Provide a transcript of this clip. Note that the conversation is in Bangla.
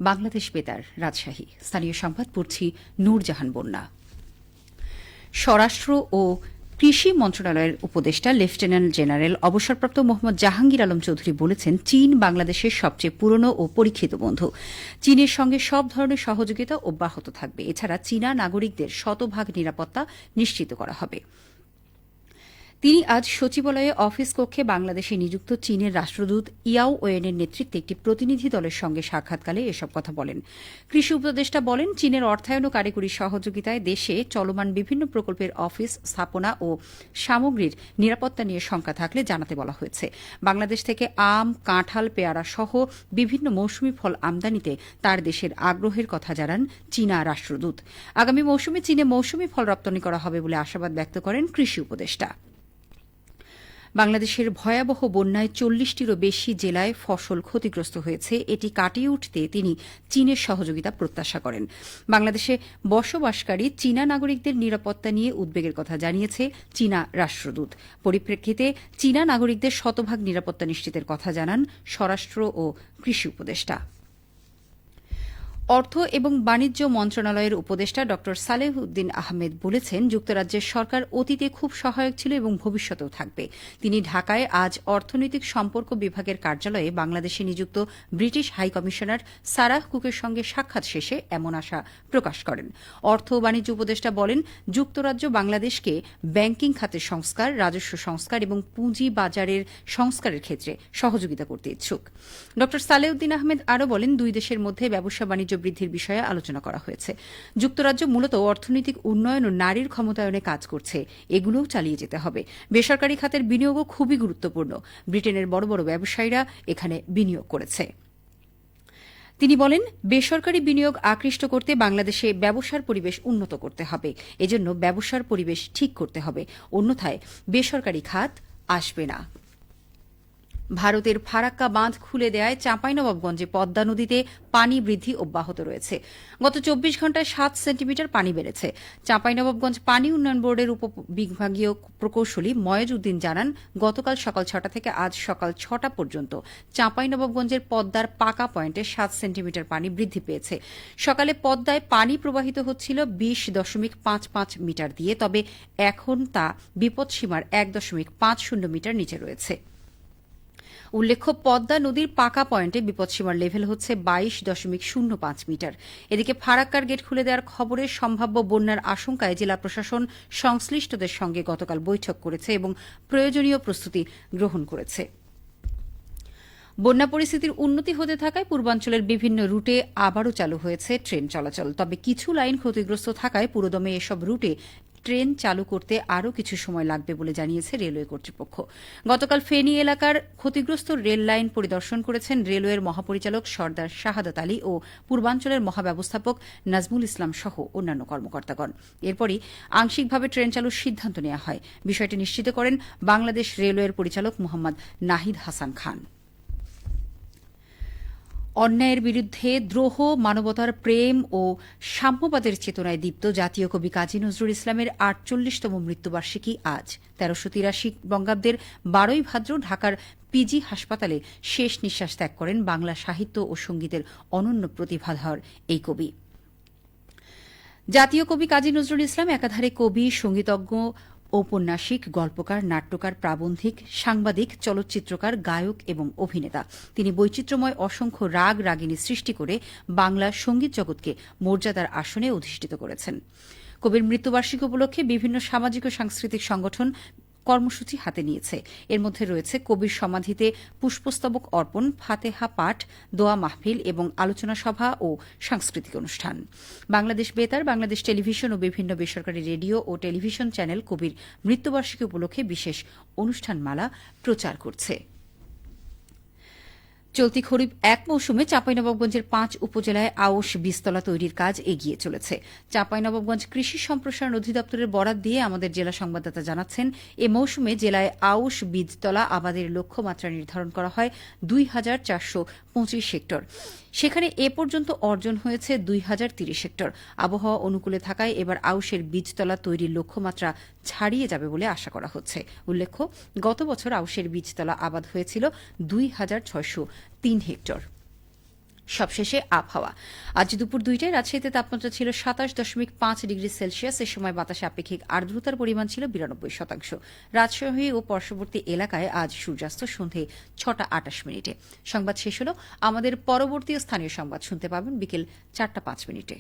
বাংলাদেশ বেতার রাজশাহী। স্থানীয় সংবাদ পড়ছি নূরজাহান বন্যা। স্বরাষ্ট্র ও কৃষি মন্ত্রণালয়ের উপদেষ্টা লেফটেন্যান্ট জেনারেল অবসরপ্রাপ্ত মোহাম্মদ জাহাঙ্গীর আলম চৌধুরী বলেছেন, চীন বাংলাদেশের সবচেয়ে পুরনো ও পরীক্ষিত বন্ধু। চীনের সঙ্গে সব ধরনের সহযোগিতা অব্যাহত থাকবে। এছাড়া চীনা নাগরিকদের শতভাগ নিরাপত্তা নিশ্চিত করা হবে। তিনি আজ সচিবালয়ে অফিস কক্ষে বাংলাদেশে নিযুক্ত চীনের রাষ্ট্রদূত ইয়াও ওয়েনের নেতৃত্বে একটি প্রতিনিধি দলের সঙ্গে সাক্ষাৎকালে এসব কথা বলেন। কৃষি উপদেষ্টা বলেন, চীনের অর্থায়ন ও কারিগরি সহযোগিতায় দেশে চলমান বিভিন্ন প্রকল্পের অফিস স্থাপনা ও সামগ্রীর নিরাপত্তা নিয়ে শঙ্কা থাকলে জানাতে বলা হয়েছে। বাংলাদেশ থেকে আম, কাঁঠাল, পেয়ারা সহ বিভিন্ন মৌসুমি ফল আমদানিতে তার দেশের আগ্রহের কথা জানান চীনা রাষ্ট্রদূত। আগামী মৌসুমে চীনে মৌসুমি ফল রপ্তানি করা হবে বলে আশাবাদ ব্যক্ত করেন কৃষি উপদেষ্টা। বাংলাদেশের ভয়াবহ বন্যায় ৪০টিরও বেশি জেলায় ফসল ক্ষতিগ্রস্ত হয়েছে। এটি কাটিয়ে উঠতে তিনি চীনের সহযোগিতা প্রত্যাশা করেন। বাংলাদেশে বসবাসকারী চীনা নাগরিকদের নিরাপত্তা নিয়ে উদ্বেগের কথা জানিয়েছে চীনা রাষ্ট্রদূত। পরিপ্রেক্ষিতে চীনা নাগরিকদের শতভাগ নিরাপত্তা নিশ্চিতের কথা জানান স্বরাষ্ট্র ও কৃষি উপদেষ্টা। অর্থ এবং বাণিজ্য মন্ত্রণালয়ের উপদেষ্টা ড সালেহ উদ্দিন আহমেদ বলেছেন, যুক্তরাজ্যের সরকার অতীতে খুব সহায়ক ছিল এবং ভবিষ্যতেও থাকবে। তিনি ঢাকায় আজ অর্থনৈতিক সম্পর্ক বিভাগের কার্যালয়ে বাংলাদেশে নিযুক্ত ব্রিটিশ হাইকমিশনার সারাহ কুকের সঙ্গে সাক্ষাৎ শেষে এমন আশা প্রকাশ করেন। অর্থ ও বাণিজ্য উপদেষ্টা বলেন, যুক্তরাজ্য বাংলাদেশকে ব্যাংকিং খাতের সংস্কার, রাজস্ব সংস্কার এবং পুঁজি বাজারের সংস্কারের ক্ষেত্রে সহযোগিতা করতে ইচ্ছুক। ড সালেহ উদ্দিন আহমেদ আরও বলেন, দুই দেশের মধ্যে ব্যবসা বাণিজ্য বৃদ্ধির বিষয়ে আলোচনা করা হয়েছে। যুক্তরাজ্য মূলত অর্থনৈতিক উন্নয়ন ও নারীর ক্ষমতায়নে কাজ করছে, এগুলোও চালিয়ে যেতে হবে। বেসরকারি খাতের বিনিয়োগও খুবই গুরুত্বপূর্ণ। ব্রিটেনের বড় বড় ব্যবসায়ীরা এখানে বিনিয়োগ করেছে। তিনি বলেন, বেসরকারি বিনিয়োগ আকৃষ্ট করতে বাংলাদেশে ব্যবসার পরিবেশ উন্নত করতে হবে। এজন্য ব্যবসার পরিবেশ ঠিক করতে হবে, অন্যথায় বেসরকারি খাত আসবে না। ভারতের ফারাক্কা বাঁধ খুলে দেয়ায় চাঁপাইনবাবগঞ্জে পদ্মা নদীতে পানি বৃদ্ধি অব্যাহত রয়েছে। গত ২৪ ঘণ্টায় ৭ সেন্টিমিটার পানি বেড়েছে। চাঁপাইনবাবগঞ্জ পানি উন্নয়ন বোর্ডের উপবিভাগীয় প্রকৌশলী ময়েজ উদ্দিন জানান, গতকাল সকাল ৬টা থেকে আজ সকাল ৬টা পর্যন্ত চাঁপাইনবাবগঞ্জের পদ্মার পাকা পয়েন্টে ৭ সেন্টিমিটার পানি বৃদ্ধি পেয়েছে। সকালে পদ্মায় পানি প্রবাহিত হচ্ছিল ২০.৫৫ মিটার দিয়ে, তবে এখন তা বিপদসীমার ১.৫০ মিটার নিচে রয়েছে। উল্লেখ্য, পদ্মা নদীর পাকা পয়েন্টে বিপদসীমার লেভেল হচ্ছে ২২.০৫ মিটার। এদিকে ফারাক্কার গেট খুলে দেওয়ার খবরে সম্ভাব্য বন্যার আশঙ্কায় জেলা প্রশাসন সংশ্লিষ্টদের সঙ্গে গতকাল বৈঠক করেছে এবং প্রয়োজনীয় প্রস্তুতি গ্রহণ করেছে। বন্যা পরিস্থিতির উন্নতি হতে থাকায় পূর্বাঞ্চলের বিভিন্ন রুটে আবারও চালু হয়েছে ট্রেন চলাচল। তবে কিছু লাইন ক্ষতিগ্রস্ত থাকায় পুরোদমে এসব রুটে ট্রেন চালু করতে আরও কিছু সময় লাগবে বলে জানিয়েছে রেলওয়ে কর্তৃপক্ষ। গতকাল ফেনী এলাকার ক্ষতিগ্রস্ত রেল লাইন পরিদর্শন করেছেন রেলওয়ের মহাপরিচালক সর্দার শাহাদাত আলী ও পূর্বাঞ্চলের মহাব্যবস্থাপক নাজমুল ইসলাম সহ অন্যান্য কর্মকর্তাগণ। এরপরই আংশিকভাবে ট্রেন চালুর সিদ্ধান্ত নেওয়া হয়। বিষয়টি নিশ্চিত করেন বাংলাদেশ রেলওয়ের পরিচালক মোহাম্মদ নাহিদ হাসান খান। অন্যায়ের বিরুদ্ধে দ্রোহ, মানবতার প্রেম ও সাম্যবাদের চেতনায় দীপ্ত জাতীয় কবি কাজী নজরুল ইসলামের ৪৮তম মৃত্যুবার্ষিকী আজ। ১৩৮৩ বঙ্গাব্দের ১২ই ভাদ্র ঢাকার পিজি হাসপাতালে শেষ নিঃশ্বাস ত্যাগ করেন বাংলা সাহিত্য ও সংগীতের অনন্য প্রতিভাধর এই কবি। জাতীয় কবি কাজী নজরুল ইসলাম একাধারে কবি, সংগীতজ্ঞ, ঔপন্যাসিক, গল্পকার, নাট্যকার, প্রাবন্ধিক, সাংবাদিক, চলচ্চিত্রকার, গায়ক এবং অভিনেতা। তিনি বৈচিত্র্যময় অসংখ্য রাগ রাগিনী সৃষ্টি করে বাংলা সংগীত জগৎকে মর্যাদার আসনে অধিষ্ঠিত করেছেন। কবির মৃত্যুবার্ষিকী উপলক্ষে বিভিন্ন সামাজিক ও সাংস্কৃতিক সংগঠন কর্মসূচি হাতে নিয়েছে। এর মধ্যে রয়েছে কবির সমাধিতে পুষ্পস্তবক অর্পণ, ফাতেহা পাঠ, দোয়া মাহফিল এবং আলোচনা সভা ও সাংস্কৃতিক অনুষ্ঠান। বাংলাদেশ বেতার, বাংলাদেশ টেলিভিশন ও বিভিন্ন বেসরকারি রেডিও ও টেলিভিশন চ্যানেল কবির মৃত্যুবার্ষিকী উপলক্ষে বিশেষ অনুষ্ঠানমালা প্রচার করছে। চলতি খরিফ ১ মৌসুমে চাঁপাইনবাবগঞ্জের ৫ উপজেলায় আউশ বীজতলা তৈরির কাজ এগিয়ে চলেছে। চাঁপাইনবাবগঞ্জ কৃষি সম্প্রসারণ অধিদপ্তরের বরাত দিয়ে আমাদের জেলা সংবাদদাতা জানাচ্ছেন, এ মৌসুমে জেলায় আউশ বীজতলা আবাদের লক্ষ্যমাত্রা নির্ধারণ করা হয় ২,৪২৫ হেক্টর। সেখানে এ পর্যন্ত অর্জন হয়েছে ২,০৩০ হেক্টর। আবহাওয়া অনুকূলে থাকায় এবার আউশের বীজতলা তৈরির লক্ষ্যমাত্রা ছাড়িয়ে যাবে বলে আশা করা হচ্ছে। উল্লেখ্য, গত বছর আউশের বীজতলা আবাদ হয়েছিল ২,৬০৩ হেক্টর। সবশেষে আবহাওয়া। আজ দুপুর ২টায় রাজশাহীতে তাপমাত্রা ছিল ২৭.৫ ডিগ্রি সেলসিয়াস। এ সময় বাতাসে আপেক্ষিক আর্দ্রতার পরিমাণ ছিল ৯২%। রাজশাহী ও পার্শ্ববর্তী এলাকায় আজ সূর্যাস্ত সন্ধে ৬টা ২৮ মিনিটে। সংবাদ শেষ হল। আমাদের পরবর্তী স্থানীয় সংবাদ শুনতে পাবেন বিকেল ৪টা ৫ মিনিটে।